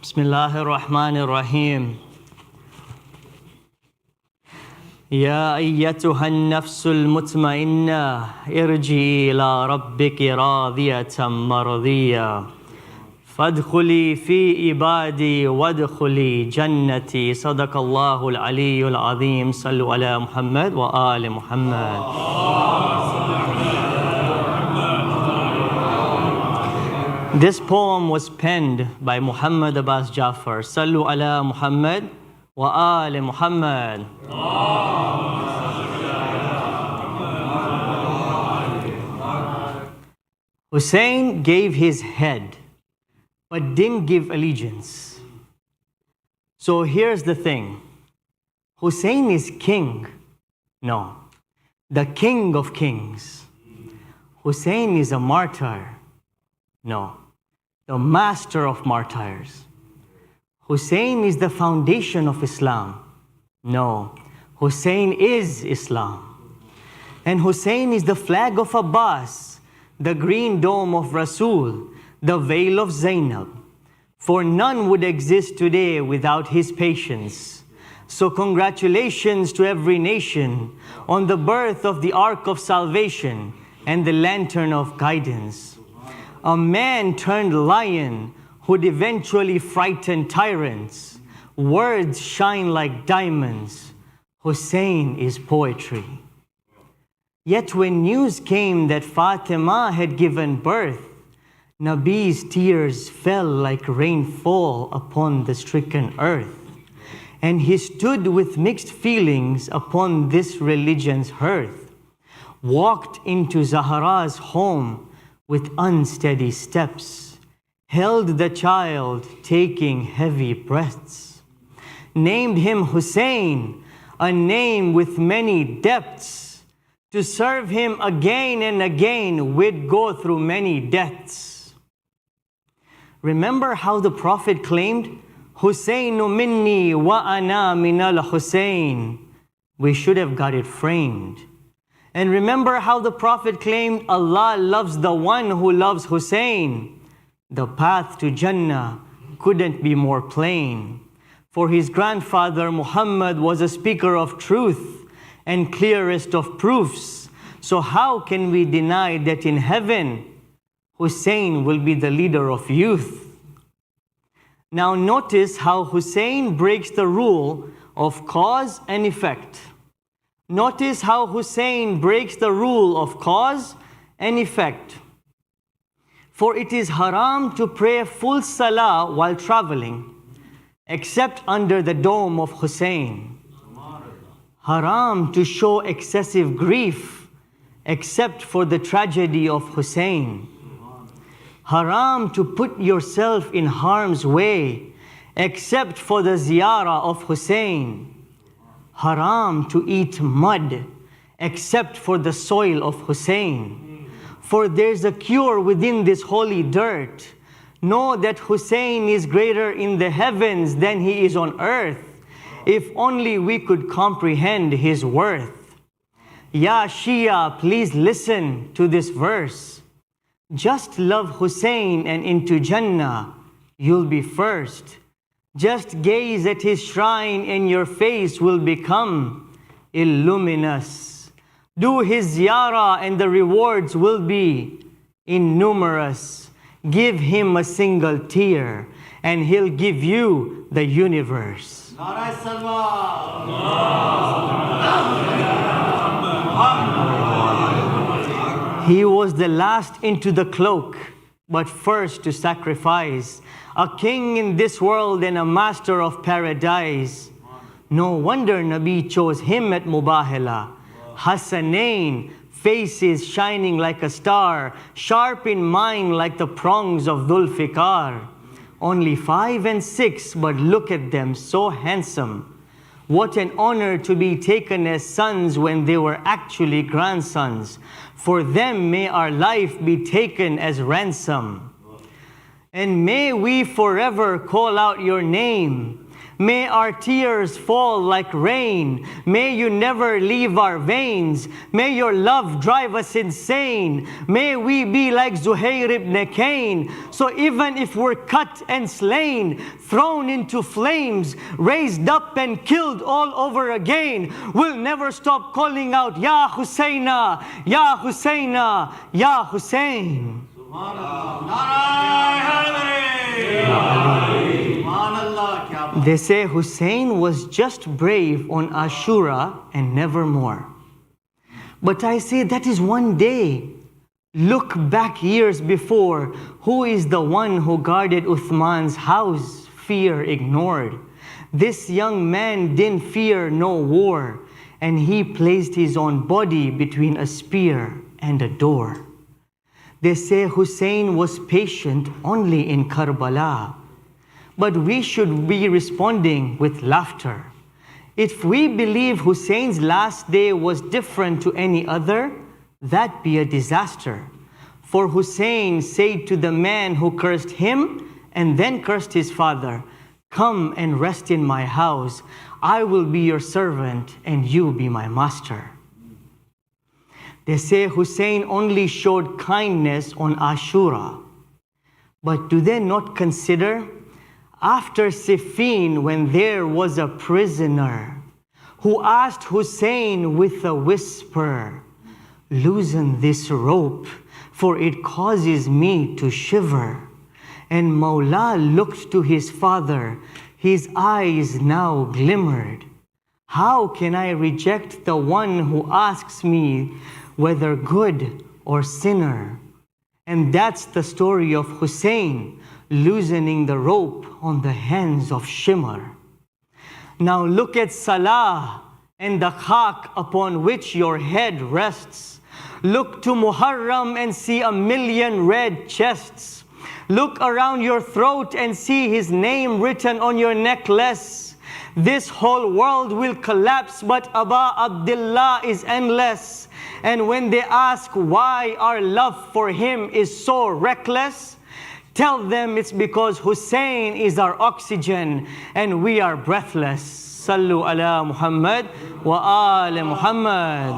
Bismillahir Rahmanir Rahim. Ya ayyatuhan nafsul mutma'inna irji ila rabbiki radiyatan maradiyya fadkhuli fi ibadi wadkhuli jannati sadaqallahul aliyyul azim. Sallu ala Muhammad wa ali Muhammad. This poem was penned by Muhammad Abbas Jafar. Sallu ala Muhammad wa ali Muhammad. Hussein gave his head, but didn't give allegiance. So here's the thing. Hussein is king. No, the king of kings. Hussein is a martyr. No, the master of martyrs. Hussein is the foundation of Islam. No, Hussein is Islam. And Hussein is the flag of Abbas, the green dome of Rasul, the veil of Zainab. For none would exist today without his patience. So congratulations to every nation on the birth of the Ark of Salvation and the lantern of guidance. A man turned lion who'd eventually frighten tyrants. Words shine like diamonds. Hussein is poetry. Yet when news came that Fatima had given birth, Nabi's tears fell like rainfall upon the stricken earth. And he stood with mixed feelings upon this religion's hearth, walked into Zahra's home with unsteady steps, held the child taking heavy breaths, named him Hussein, a name with many depths. To serve him again and again, we'd go through many deaths. Remember how the Prophet claimed, Husainu minni wa ana minal Hussein. We should have got it framed. And remember how the Prophet claimed, Allah loves the one who loves Hussein. The path to Jannah couldn't be more plain. For his grandfather Muhammad was a speaker of truth and clearest of proofs. So how can we deny that in heaven, Hussein will be the leader of youth? Now notice how Hussein breaks the rule of cause and effect. Notice how Hussein breaks the rule of cause and effect. For it is haram to pray full salah while traveling, except under the dome of Hussein. Haram to show excessive grief, except for the tragedy of Hussein. Haram to put yourself in harm's way, except for the ziyarah of Hussein. Haram to eat mud, except for the soil of Hussein. For there's a cure within this holy dirt. Know that Hussein is greater in the heavens than he is on earth. If only we could comprehend his worth. Ya Shia, please listen to this verse. Just love Hussein and into Jannah you'll be first. Just gaze at his shrine and your face will become illuminous. Do his ziyarah and the rewards will be innumerous. Give him a single tear and he'll give you the universe. He was the last into the cloak, but first to sacrifice. A king in this world and a master of paradise. No wonder Nabi chose him at Mubahala. Hassanain, faces shining like a star, sharp in mind like the prongs of Dhul-Fiqar. Only 5 and 6, but look at them, so handsome. What an honor to be taken as sons when they were actually grandsons. For them may our life be taken as ransom. And may we forever call out your name. May our tears fall like rain. May you never leave our veins. May your love drive us insane. May we be like Zuhair ibn Cain. So even if we're cut and slain, thrown into flames, raised up and killed all over again, we'll never stop calling out, Ya Husseina, Ya Husseina, Ya Hussein. They say Hussein was just brave on Ashura and never more. But I say that is one day. Look back years before. Who is the one who guarded Uthman's house? Fear ignored. This young man didn't fear no war, and he placed his own body between a spear and a door. They say Hussein was patient only in Karbala, but we should be responding with laughter. If we believe Hussein's last day was different to any other, that'd be a disaster. For Hussein said to the man who cursed him and then cursed his father, "Come and rest in my house. I will be your servant and you be my master." They say Hussein only showed kindness on Ashura. But do they not consider after Siffin, when there was a prisoner who asked Hussein with a whisper, "Loosen this rope, for it causes me to shiver." And Mawla looked to his father, his eyes now glimmered. How can I reject the one who asks me whether good or sinner? And that's the story of Hussein loosening the rope on the hands of Shimmer. Now look at Salah and the khak upon which your head rests. Look to Muharram and see a million red chests. Look around your throat and see his name written on your necklace. This whole world will collapse, but Aba Abdullah is endless. And when they ask why our love for him is so reckless, tell them it's because Hussein is our oxygen and we are breathless. Sallu ala Muhammad wa ala Muhammad.